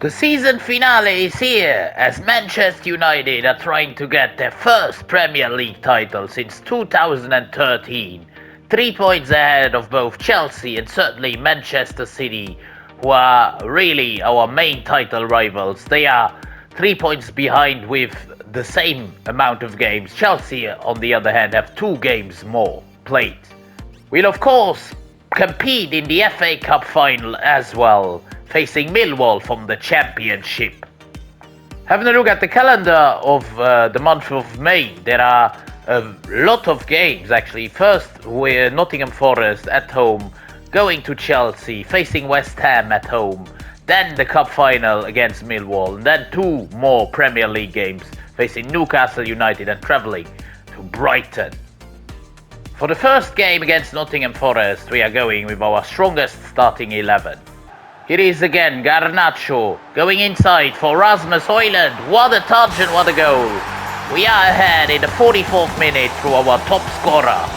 The season finale is here as Manchester United are trying to get their first Premier League title since 2013. 3 points ahead of both Chelsea and certainly Manchester City, who are really our main title rivals. They are 3 points behind with the same amount of games. Chelsea, on the other hand, have 2 games more played. We'll of course compete in the FA Cup final as well, facing Millwall from the Championship. Having a look at the calendar of the month of May, there are a lot of games actually. First, we're Nottingham Forest at home, going to Chelsea, facing West Ham at home, then the Cup final against Millwall, and then 2 more Premier League games, facing Newcastle United and travelling to Brighton. For the first game against Nottingham Forest, we are going with our strongest starting 11. Here is again Garnacho going inside for Rasmus Højlund. What a touch and what a goal. We are ahead in the 44th minute through our top scorer.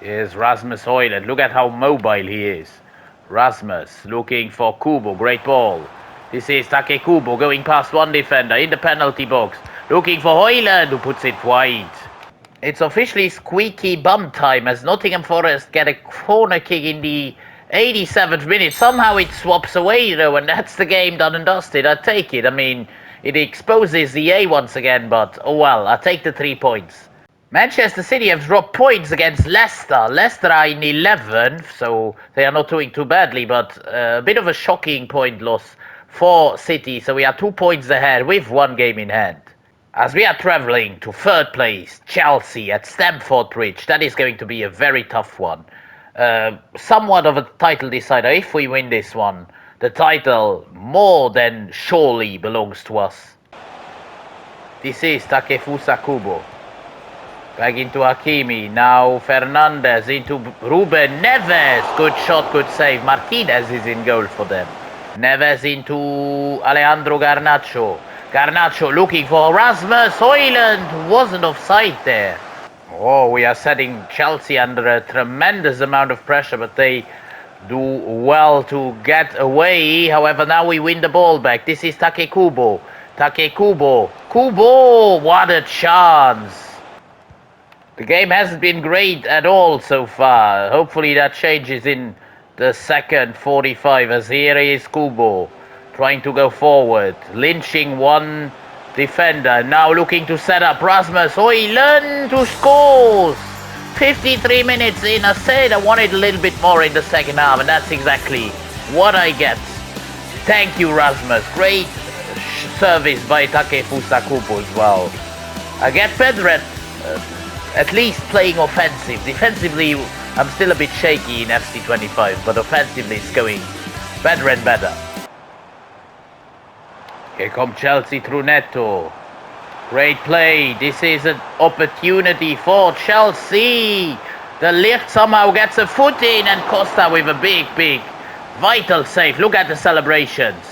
Here's Rasmus Højlund. Look at how mobile he is. Rasmus looking for Kubo. Great ball. This is Take Kubo going past one defender in the penalty box. Looking for Højlund, who puts it wide. It's officially squeaky bum time as Nottingham Forest get a corner kick in the 87th minute. Somehow it swaps away though, and that's the game done and dusted. I take it. I mean, it exposes the A once again, but oh well, I take the 3 points. Manchester City have dropped points against Leicester. Leicester are in 11th, so they are not doing too badly, but a bit of a shocking point loss for City. So we are 2 points ahead with 1 game in hand. As we are travelling to third place, Chelsea at Stamford Bridge. That is going to be a very tough one. Somewhat of a title decider if we win this one. The title more than surely belongs to us. This is Takefusa Kubo. Back into Hakimi. Now Fernandes into Ruben Neves. Good shot, good save. Martinez is in goal for them. Neves into Alejandro Garnacho. Garnacho looking for Rasmus Højlund, wasn't offside there. Oh, we are setting Chelsea under a tremendous amount of pressure, but they do well to get away. However, now we win the ball back. This is Take Kubo. Take Kubo. Kubo! What a chance! The game hasn't been great at all so far. Hopefully that changes in the second 45 as here is Kubo. Trying to go forward, lynching one defender, now looking to set up Rasmus Højlund who scores! 53 minutes in, I said I wanted a little bit more in the second half, and that's exactly what I get. Thank you, Rasmus. Great service by Takefusa Kubo as well. I get better at least playing offensive. Defensively, I'm still a bit shaky in FC25, but offensively it's going better and better. Here come Chelsea through Neto. Great play. This is an opportunity for Chelsea. The lift somehow gets a foot in, and Costa with a big, vital save. Look at the celebrations.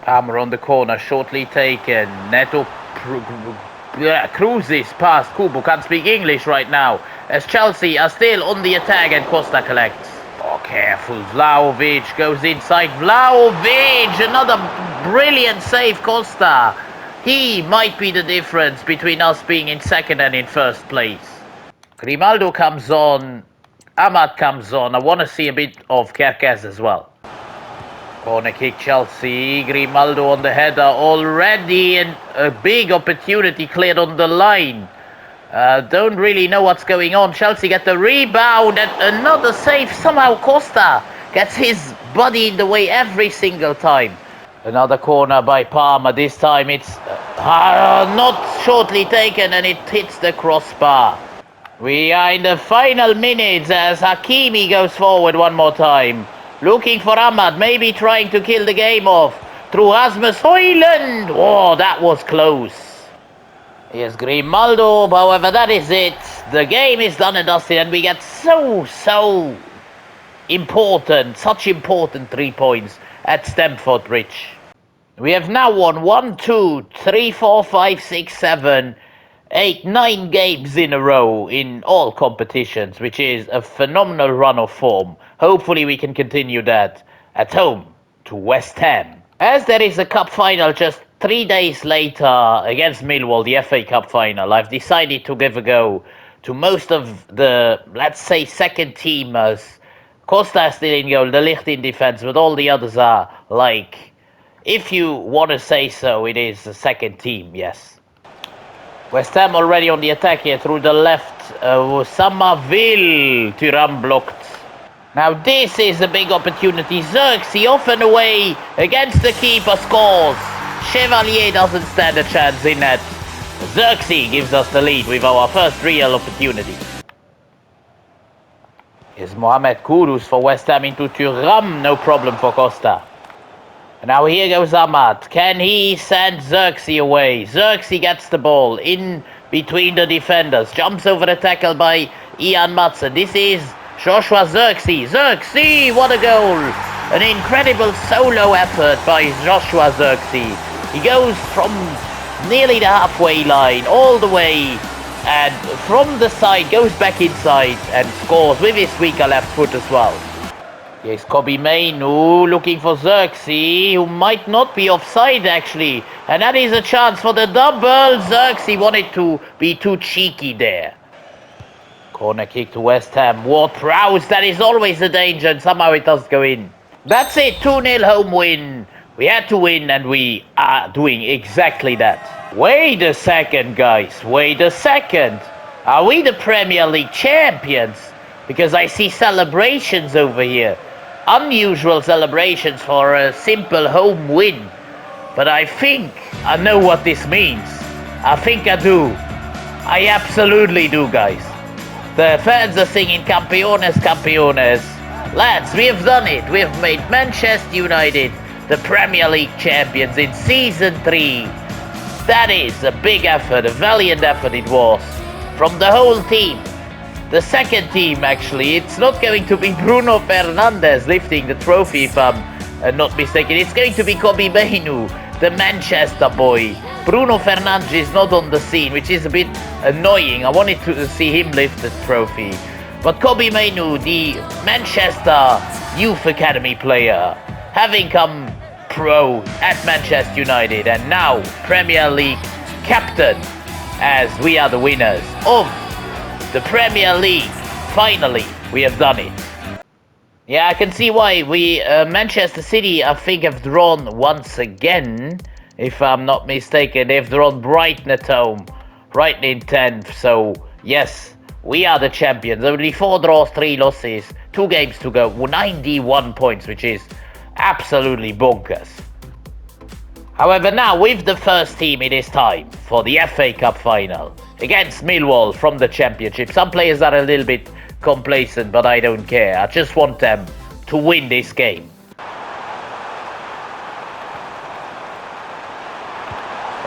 Palmer on the corner, shortly taken. Neto cruises past Kubo. Can't speak English right now, as Chelsea are still on the attack and Costa collects. Oh, careful. Vlahovic goes inside. Vlahovic! Another brilliant save, Costa. He might be the difference between us being in second and in first place. Grimaldo comes on. Ahmad comes on. I want to see a bit of Kerkez as well. Corner kick Chelsea. Grimaldo on the header already, and a big opportunity cleared on the line. Don't really know what's going on. Chelsea get the rebound and another save. Somehow Costa gets his body in the way every single time. Another corner by Palmer. This time it's not shortly taken, and it hits the crossbar. We are in the final minutes as Hakimi goes forward one more time. Looking for Ahmad, maybe trying to kill the game off. Through Rasmus Højlund. Oh, that was close. Here's Grimaldo, however, that is it. The game is done and dusted, and we get so important, such important 3 points at Stamford Bridge. We have now won 1, 2, 3, 4, 5, 6, 7, 8, 9 games in a row in all competitions, which is a phenomenal run of form. Hopefully we can continue that at home to West Ham. As there is a cup final just 3 days later against Millwall, the FA Cup final, I've decided to give a go to most of the, let's say, second teamers. Costa is still in goal, De Ligt in defense, but all the others are like, if you want to say so, it is the second team, yes. West Ham already on the attack here through the left. Somerville, Thuram blocked. Now this is a big opportunity. Xerxes off and away against the keeper, scores. Chevalier doesn't stand a chance in net. Xerxes gives us the lead with our first real opportunity. Here's Mohamed Kudus for West Ham into Thuram, no problem for Costa. And now here goes Ahmad. Can he send Xerxes away? Xerxes gets the ball in between the defenders. Jumps over the tackle by Ian Madsen. This is Joshua Xerxes. Xerxes, what a goal! An incredible solo effort by Joshua Xerxes. He goes from nearly the halfway line all the way and from the side goes back inside and scores with his weaker left foot as well. Here's Kobe Mainu looking for Xerxes, who might not be offside actually. And that is a chance for the double. Xerxes wanted to be too cheeky there. Corner kick to West Ham. Ward-Prowse, that is always a danger, and somehow it does go in. That's it, 2-0 home win. We had to win, and we are doing exactly that. Wait a second, guys. Wait a second. Are we the Premier League champions? Because I see celebrations over here. Unusual celebrations for a simple home win. But I think I know what this means. I think I do. I absolutely do, guys. The fans are singing Campeones, Campeones. Lads, we have done it. We have made Manchester United the Premier League champions in Season 3. That is a big effort, a valiant effort it was. From the whole team. The second team, actually, it's not going to be Bruno Fernandes lifting the trophy, if I'm not mistaken. It's going to be Kobe Mainu, the Manchester boy. Bruno Fernandes is not on the scene, which is a bit annoying. I wanted to see him lift the trophy. But Kobe Mainu, the Manchester Youth Academy player, having come pro at Manchester United and now Premier League captain, as we are the winners of the Premier League. Finally, we have done it. Yeah, I can see why. Manchester City, I think, have drawn once again. If I'm not mistaken, they've drawn Brighton at home. Brighton in 10th. So, yes, we are the champions. Only 4 draws, 3 losses. 2 games to go. 91 points, which is absolutely bonkers. However, now with the first team, it is time for the FA Cup final against Millwall from the Championship. Some players are a little bit complacent, but I don't care. I just want them to win this game.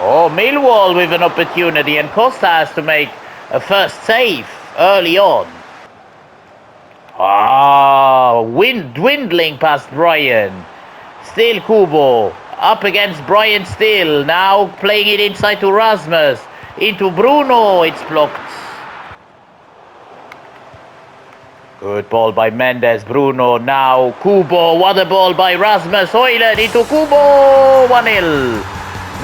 Oh, Millwall with an opportunity, and Costa has to make a first save early on. Dwindling past Brian. Still Kubo. Up against Brian still. Now playing it inside to Rasmus. Into Bruno. It's blocked. Good ball by Mendes. Bruno now. Kubo. What a ball by Rasmus Højlund. Into Kubo. 1-0.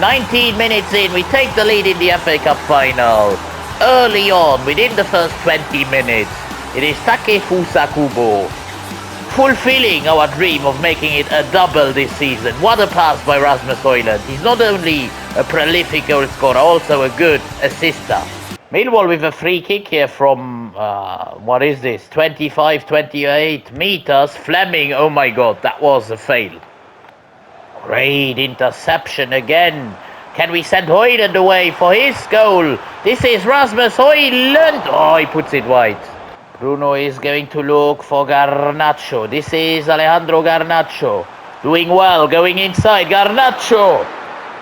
19 minutes in. We take the lead in the FA Cup final. Early on, within the first 20 minutes, it is Takefusa Kubo, fulfilling our dream of making it a double this season. What a pass by Rasmus Højlund. He's not only a prolific goal scorer, also a good assister. Millwall with a free kick here from, 25-28 meters. Fleming, oh my god, that was a fail. Great interception again. Can we send Højlund away for his goal? This is Rasmus Højlund. Oh, he puts it wide. Bruno is going to look for Garnacho. This is Alejandro Garnacho. Doing well, going inside. Garnacho.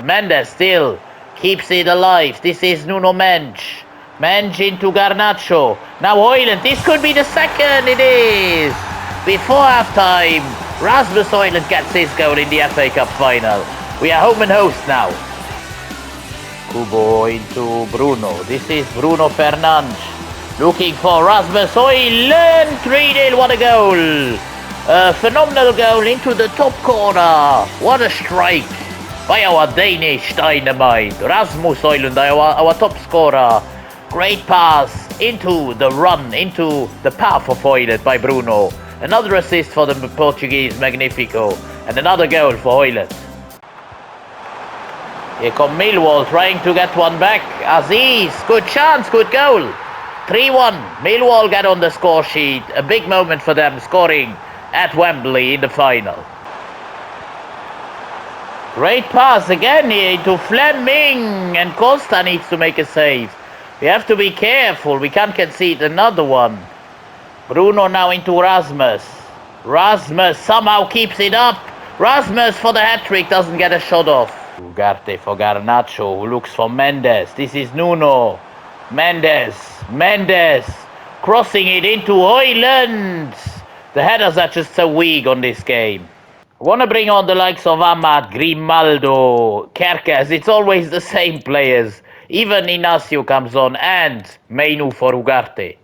Mendes still keeps it alive. This is Nuno Mensch. Mensch into Garnacho. Now Højlund. This could be the second. It is. Before half-time, Rasmus Højlund gets his goal in the FA Cup final. We are home and host now. Kubo into Bruno. This is Bruno Fernandes. Looking for Rasmus Højlund. 3-0. What a goal. A phenomenal goal into the top corner. What a strike by our Danish dynamite. Rasmus Højlund, our top scorer. Great pass into the run, into the path of Højlund by Bruno. Another assist for the Portuguese Magnifico. And another goal for Højlund. Here come Millwall trying to get one back. Aziz, good chance, good goal. 3-1. Millwall get on the score sheet. A big moment for them, scoring at Wembley in the final. Great pass again here into Fleming, and Costa needs to make a save. We have to be careful, we can't concede another one. Bruno now into Rasmus. Rasmus somehow keeps it up. Rasmus for the hat-trick, doesn't get a shot off. Ugarte for Garnacho, who looks for Mendes. This is Nuno. Mendes crossing it into Højlund. The headers are just so weak on this game. I want to bring on the likes of Ahmad, Grimaldo, Kerkez. It's always the same players. Even Inacio comes on, and Meinu for Ugarte.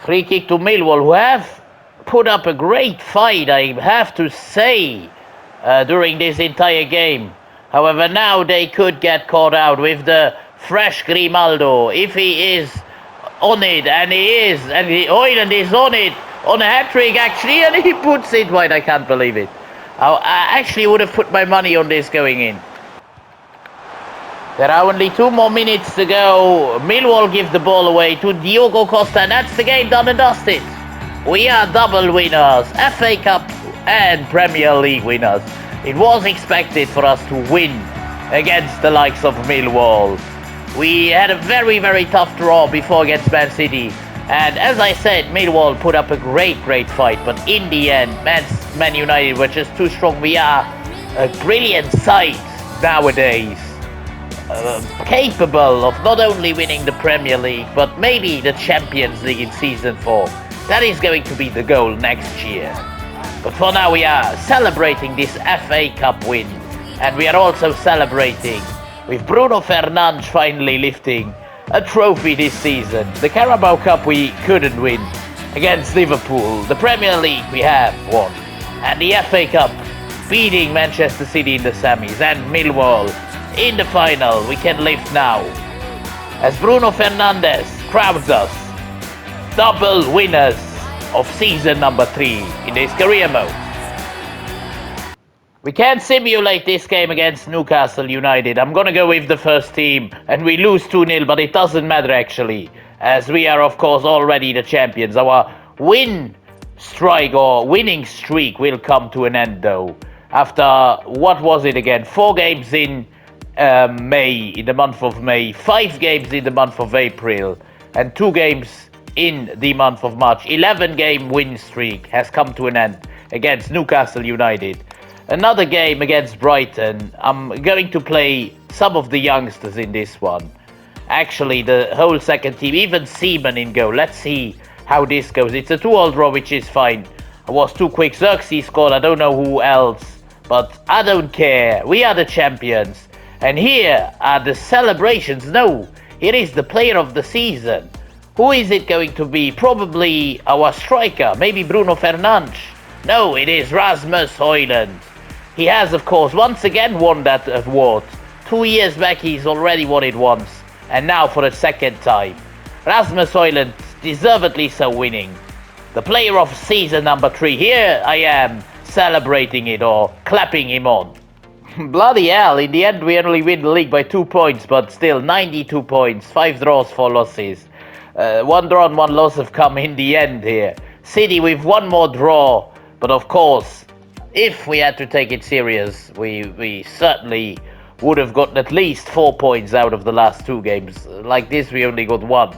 Free kick to Millwall, who have put up a great fight, I have to say, during this entire game. However, now they could get caught out with the fresh Grimaldo. If he is on it, and he is, and Højlund is on it, on a hat-trick actually, and he puts it wide. I can't believe it. I actually would have put my money on this going in. There are only 2 more minutes to go. Millwall give the ball away to Diogo Costa, and that's the game done and dusted. We are double winners, FA Cup and Premier League winners. It was expected for us to win against the likes of Millwall. We had a very, very tough draw before against Man City. And as I said, Millwall put up a great fight. But in the end, Man United were just too strong. We are a brilliant side nowadays. Capable of not only winning the Premier League, but maybe the Champions League in Season 4. That is going to be the goal next year. But for now, we are celebrating this FA Cup win. And we are also celebrating with Bruno Fernandes finally lifting a trophy this season. The Carabao Cup we couldn't win against Liverpool. The Premier League we have won. And the FA Cup beating Manchester City in the semis and Millwall in the final. We can lift now as Bruno Fernandes crowns us double winners of season number 3 in this career mode. We can't simulate this game against Newcastle United. I'm gonna go with the first team and we lose 2-0, but it doesn't matter actually, as we are of course already the champions. Our winning streak will come to an end though. After, what was it again, 4 games in the month of May, 5 games in the month of April, and 2 games in the month of March. 11-game win streak has come to an end against Newcastle United. Another game against Brighton. I'm going to play some of the youngsters in this one. Actually, the whole second team, even Seaman in goal. Let's see how this goes. It's a 2-2 draw, which is fine. I was too quick. Xerxes scored. I don't know who else, but I don't care. We are the champions. And here are the celebrations. No, it is the player of the season. Who is it going to be? Probably our striker, maybe Bruno Fernandes. No, it is Rasmus Højlund. He has, of course, once again won that award. 2 years back, he's already won it once. And now for the second time. Rasmus Højlund, deservedly so winning. The player of season number 3. Here I am celebrating it or clapping him on. Bloody hell, in the end we only win the league by 2 points, but still 92 points, 5 draws, 4 losses. 1 draw and 1 loss have come in the end here. City with 1 more draw, but of course, if we had to take it serious, we certainly would have gotten at least 4 points out of the last 2 games. Like this, we only got 1.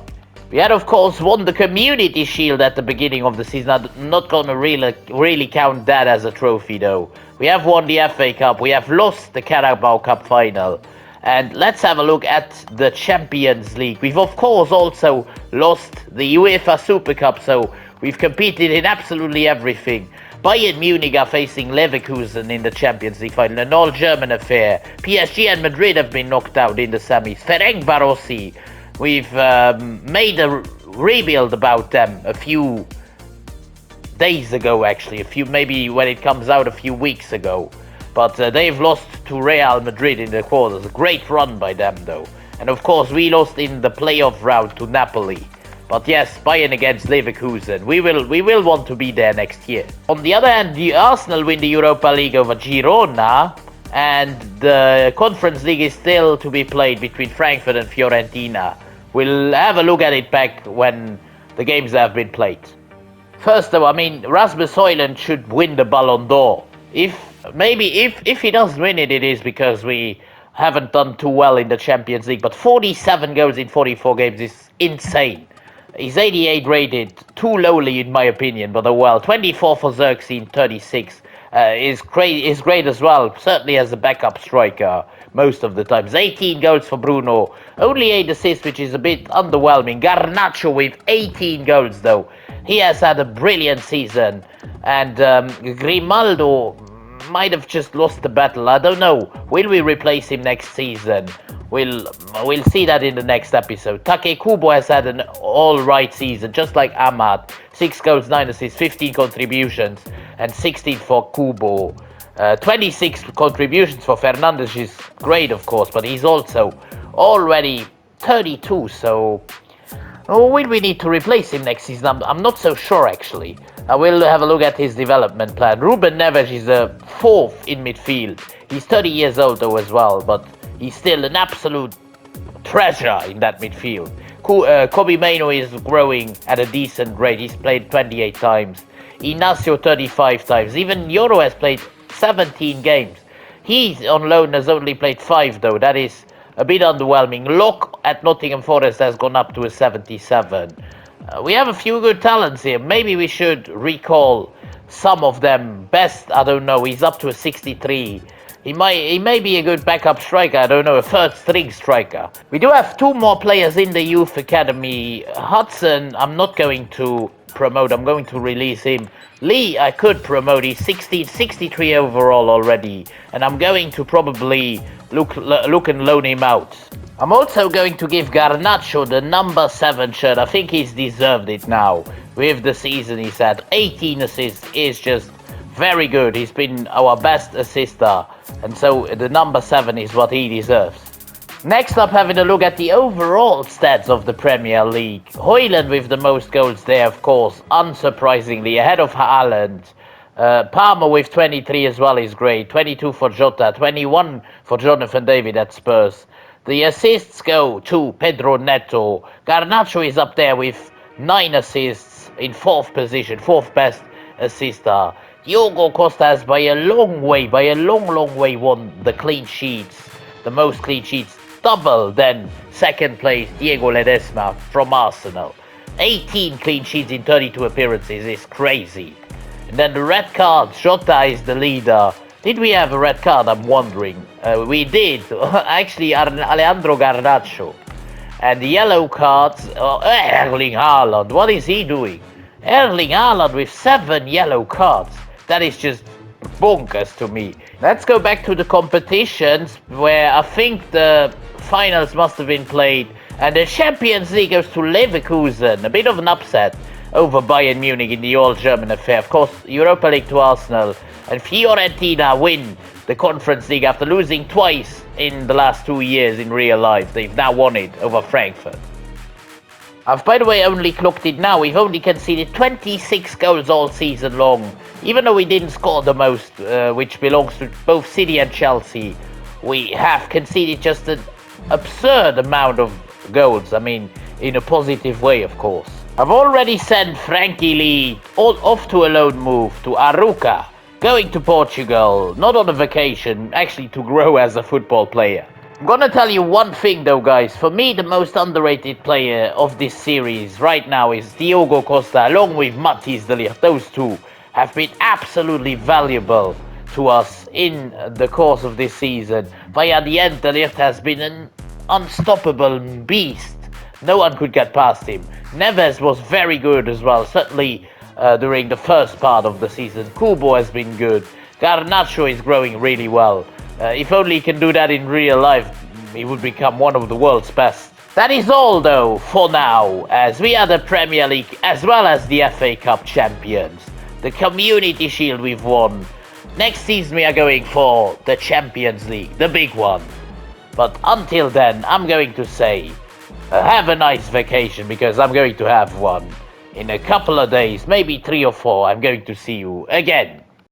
We had, of course, won the Community Shield at the beginning of the season. I'm not going to really count that as a trophy, though. We have won the FA Cup. We have lost the Carabao Cup final. And let's have a look at the Champions League. We've, of course, also lost the UEFA Super Cup, so we've competed in absolutely everything. Bayern Munich are facing Leverkusen in the Champions League final, an all-German affair. PSG and Madrid have been knocked out in the semis. Ferencvárosi, we've made a rebuild about them a few days ago, actually, maybe when it comes out a few weeks ago. But they've lost to Real Madrid in the quarters. A great run by them, though. And of course, we lost in the playoff round to Napoli. But yes, Bayern against Leverkusen. We will want to be there next year. On the other hand, the Arsenal win the Europa League over Girona, and the Conference League is still to be played between Frankfurt and Fiorentina. We'll have a look at it back when the games have been played. First though, I mean, Rasmus Højlund should win the Ballon d'Or. If he doesn't win it, it is because we haven't done too well in the Champions League. But 47 goals in 44 games is insane. He's 88 rated, too lowly in my opinion, but oh well. 24 for Xerxes, 36 is great as well, certainly as a backup striker most of the times. 18 goals for Bruno, only 8 assists, which is a bit underwhelming. Garnacho with 18 goals though. He has had a brilliant season, and Grimaldo might have just lost the battle. I don't know. Will we replace him next season? We'll see that in the next episode. Take Kubo has had an all-right season, just like Ahmad. 6 goals, 9 assists, 15 contributions, and 16 for Kubo. 26 contributions for Fernandes is great, of course, but he's also already 32, so will we need to replace him next season? I'm not so sure, actually. I will have a look at his development plan. Ruben Neves is a 4th in midfield. He's 30 years old, though, as well, but he's still an absolute treasure in that midfield. Kobe Mainoo is growing at a decent rate. He's played 28 times. Inacio 35 times. Even Yoro has played 17 games. He's on loan, has only played 5 though. That is a bit underwhelming. Locke at Nottingham Forest has gone up to a 77. We have a few good talents here. Maybe we should recall some of them. Best, I don't know. He's up to a 63. He may be a good backup striker, I don't know, a third string striker. We do have 2 more players in the youth academy. Hudson, I'm not going to promote, I'm going to release him. Lee, I could promote, he's 63 overall already, and I'm going to probably look and loan him out. I'm also going to give Garnacho the number 7 shirt. I think he's deserved it now. With the season he's had, 18 assists is just very good. He's been our best assister, and so the number 7 is what he deserves. Next up, having a look at the overall stats of the Premier League. Højlund with the most goals there, of course, unsurprisingly, ahead of Haaland. Palmer with 23 as well is great. 22 for Jota, 21 for Jonathan David at Spurs. The assists go to Pedro Neto. Garnacho is up there with 9 assists in 4th position, 4th best assister. Diogo Costa has by a long way, won the clean sheets, the most clean sheets, double than 2nd place Diego Ledesma from Arsenal. 18 clean sheets in 32 appearances is crazy. And then the red cards, Jota is the leader. Did we have a red card? I'm wondering. We did. Actually, Alejandro Garnacho. And the yellow cards, Erling Haaland. What is he doing? Erling Haaland with 7 yellow cards. That is just bonkers to me. Let's go back to the competitions, where I think the finals must have been played. And the Champions League goes to Leverkusen. A bit of an upset over Bayern Munich in the all-German affair. Of course, Europa League to Arsenal. And Fiorentina win the Conference League after losing twice in the last 2 years in real life. They've now won it over Frankfurt. I've, by the way, only clocked it now. We've only conceded 26 goals all season long. Even though we didn't score the most, which belongs to both City and Chelsea, we have conceded just an absurd amount of goals. I mean, in a positive way, of course. I've already sent Frankie Lee off to a loan move to Arouca, going to Portugal, not on a vacation, actually to grow as a football player. I'm gonna tell you one thing though, guys. For me, the most underrated player of this series right now is Diogo Costa, along with Mathis de Ligt. Those two have been absolutely valuable to us in the course of this season. By the end, de Ligt has been an unstoppable beast. No one could get past him. Neves was very good as well, certainly during the first part of the season. Kubo has been good. Garnacho is growing really well. If only he can do that in real life, he would become one of the world's best. That is all though, for now, as we are the Premier League as well as the FA Cup champions. The Community Shield we've won. Next season we are going for the Champions League, the big one. But until then, I'm going to say, have a nice vacation, because I'm going to have one. In a couple of days, maybe 3 or 4, I'm going to see you again.